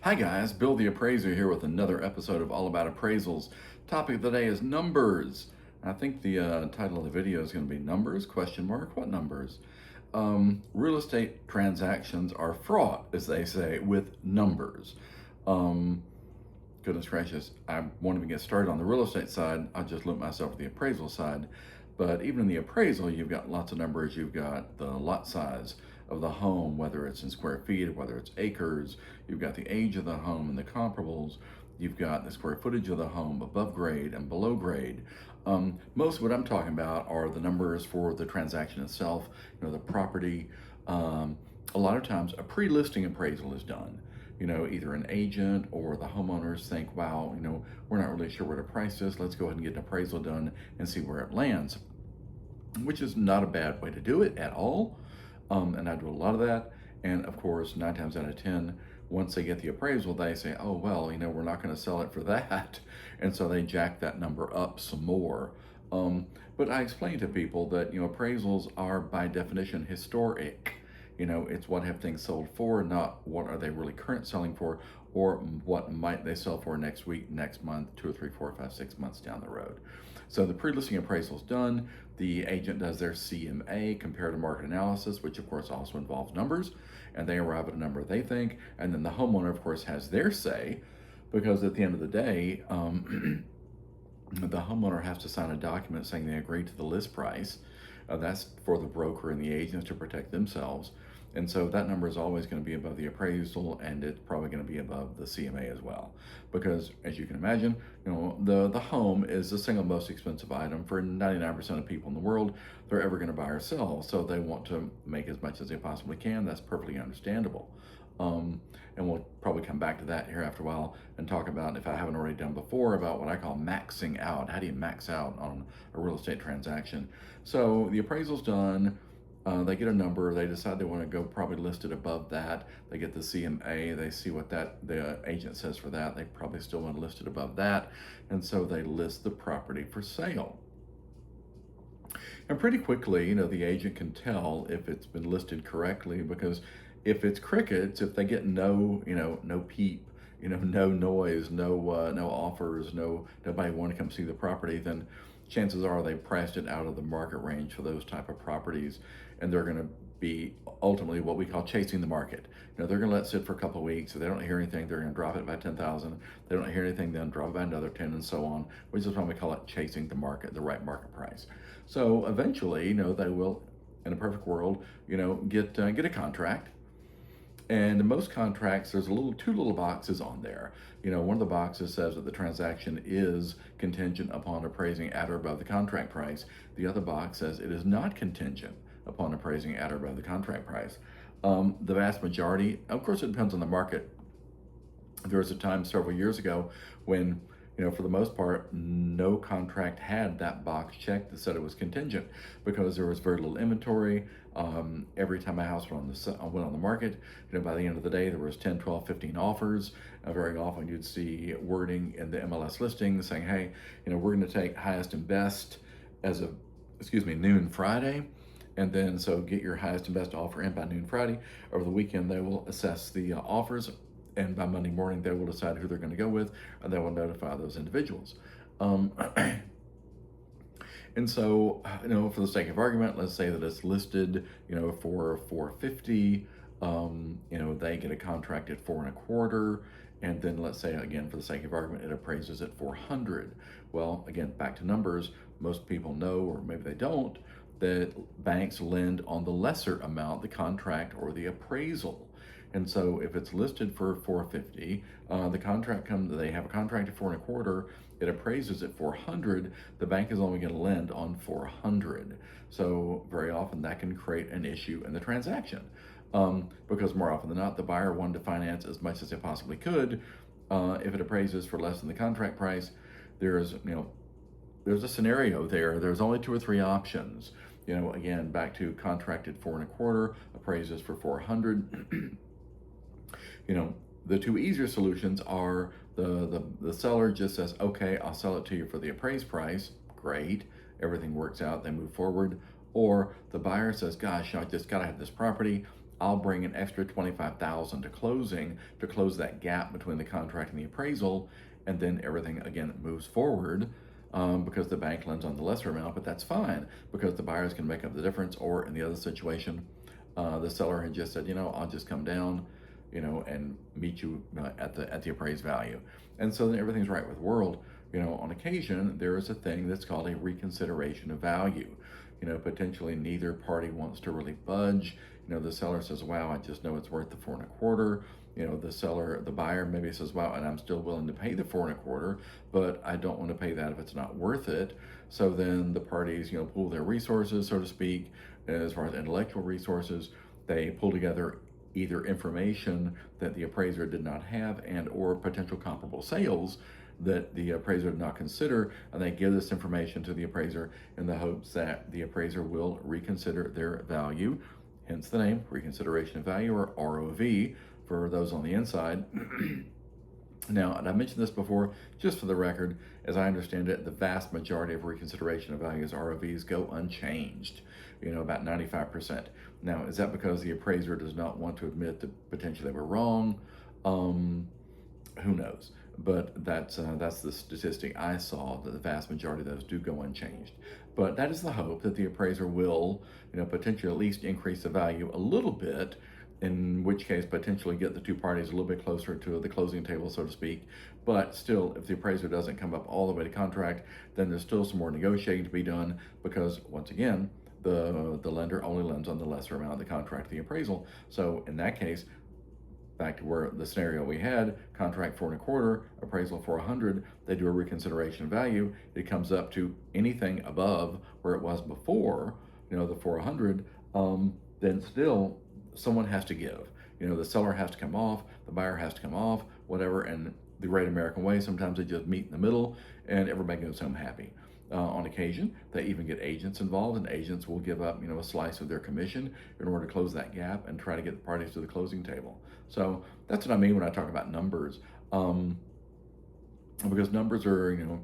Hi guys, Bill the Appraiser here with another episode of All About Appraisals. Topic of the day is numbers. I think the title of the video is going to be numbers, question mark, what numbers? Real estate transactions are fraught, as they say, with numbers. Um, Goodness gracious, I won't even get started on the real estate side. I'll just limit myself to the appraisal side. But even in the appraisal, you've got lots of numbers. You've got the lot size of the home, whether it's in square feet or whether it's acres. You've got the age of the home and the comparables. You've got the square footage of the home above grade and below grade. Most of what I'm talking about are the numbers for the transaction itself, the property. A lot of times a pre-listing appraisal is done. Either an agent or the homeowners think, wow, we're not really sure what a price is. Let's go ahead and get an appraisal done and see where it lands, which is not a bad way to do it at all. And I do a lot of that. And of course, 9 times out of 10, once they get the appraisal, they say, oh, well, we're not going to sell it for that. And so they jack that number up some more. But I explain to people that, appraisals are by definition historic. It's what have things sold for, not what are they really current selling for, or what might they sell for next week, next month, 2 or 3, 4, 5, 6 months down the road. So the pre-listing appraisal is done. The agent does their CMA, comparative market analysis, which of course also involves numbers, and they arrive at a number they think, and then the homeowner of course has their say, because at the end of the day, the homeowner has to sign a document saying they agree to the list price. That's for the broker and the agents to protect themselves. And so that number is always going to be above the appraisal, and it's probably going to be above the CMA as well. Because as you can imagine, the home is the single most expensive item for 99% of people in the world they're ever going to buy or sell. So they want to make as much as they possibly can. That's perfectly understandable. And we'll probably come back to that here after a while and talk about, if I haven't already done before, about what I call maxing out. How do you max out on a real estate transaction? So the appraisal's done. They get a number. They decide they want to go probably listed above that. They get the CMA. They see what the agent says for that. They probably still want to list it above that. And so they list the property for sale. And pretty quickly, the agent can tell if it's been listed correctly, because if it's crickets, if they get no peep, no noise, no offers, nobody want to come see the property, then chances are they priced it out of the market range for those type of properties, and they're going to be ultimately what we call chasing the market. They're going to let it sit for a couple of weeks. If they don't hear anything, they're going to drop it by 10,000. They don't hear anything, then drop it by another 10, and so on, which is why we call it chasing the market, the right market price. So eventually, they will, in a perfect world, get a contract. And in most contracts, there's two little boxes on there. One of the boxes says that the transaction is contingent upon appraising at or above the contract price. The other box says it is not contingent upon appraising at or above the contract price. The vast majority, of course, it depends on the market. There was a time several years ago when, for the most part, no contract had that box checked that said it was contingent, because there was very little inventory. Every time a house went on the market, by the end of the day, there was 10, 12, 15 offers. Very often you'd see wording in the MLS listing saying, hey, we're going to take highest and best as of, noon Friday. And then, so get your highest and best offer in by noon Friday. Over the weekend, they will assess the offers, and by Monday morning, they will decide who they're going to go with, and they will notify those individuals. And so, for the sake of argument, let's say that it's listed, for $450. They get a contract at $425, and then let's say, again, for the sake of argument, it appraises at $400. Well, again, back to numbers. Most people know, or maybe they don't, that banks lend on the lesser amount, the contract or the appraisal. And so if it's listed for $450, they have a contract at $425, it appraises at $400, the bank is only going to lend on $400. So very often that can create an issue in the transaction, because more often than not, the buyer wanted to finance as much as they possibly could. If it appraises for less than the contract price, there's a scenario there. There's only 2 or 3 options. Again, back to contracted $425, appraises for $400. The 2 easier solutions are the seller just says, okay, I'll sell it to you for the appraised price. Great, everything works out, they move forward. Or the buyer says, gosh, I just gotta have this property. I'll bring an extra $25,000 to closing to close that gap between the contract and the appraisal, and then everything again moves forward. Because the bank lends on the lesser amount, but that's fine because the buyers can make up the difference. Or in the other situation, the seller had just said, I'll just come down, and meet you at the appraised value, and so then everything's right with the world. On occasion there is a thing that's called a reconsideration of value. Potentially neither party wants to really budge. The seller says, wow, I just know it's worth the 4.25. The buyer maybe says, wow, and I'm still willing to pay the 4.25, but I don't want to pay that if it's not worth it. So then the parties, pool their resources, so to speak, as far as intellectual resources. They pull together either information that the appraiser did not have and or potential comparable sales that the appraiser did not consider, and they give this information to the appraiser in the hopes that the appraiser will reconsider their value, hence the name, reconsideration of value, or ROV for those on the inside. Now, and I mentioned this before, just for the record, as I understand it, the vast majority of reconsideration of values, ROVs, go unchanged, about 95%. Now, is that because the appraiser does not want to admit that potentially they were wrong? Who knows? But that's the statistic I saw, that the vast majority of those do go unchanged. But that is the hope, that the appraiser will, potentially at least increase the value a little bit, in which case potentially get the two parties a little bit closer to the closing table, so to speak. But still, if the appraiser doesn't come up all the way to contract, then there's still some more negotiating to be done, because once again, the lender only lends on the lesser amount of the contract, the appraisal. So in that case, back to where the scenario we had, contract 4.25, appraisal for 100, they do a reconsideration of value, it comes up to anything above where it was before, the 400, then still someone has to give. The seller has to come off, the buyer has to come off, whatever, and the great American way, sometimes they just meet in the middle and everybody goes home happy. On occasion, they even get agents involved, and agents will give up, a slice of their commission in order to close that gap and try to get the parties to the closing table. So that's what I mean when I talk about numbers, because numbers are,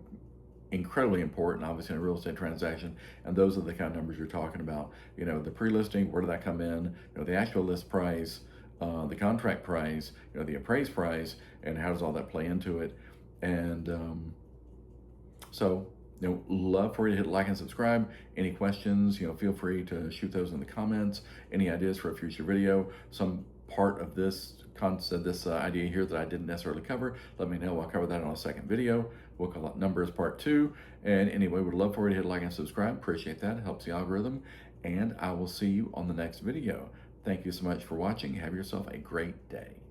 incredibly important, obviously, in a real estate transaction, and those are the kind of numbers you're talking about. The pre-listing, where did that come in? The actual list price, the contract price, the appraised price, and how does all that play into it? And so. Love for you to hit like and subscribe. Any questions, feel free to shoot those in the comments. Any ideas for a future video, some part of this concept, this idea here that I didn't necessarily cover, let me know. I'll cover that on a second video. We'll call it Numbers Part 2. And anyway, would love for you to hit like and subscribe. Appreciate that. It helps the algorithm. And I will see you on the next video. Thank you so much for watching. Have yourself a great day.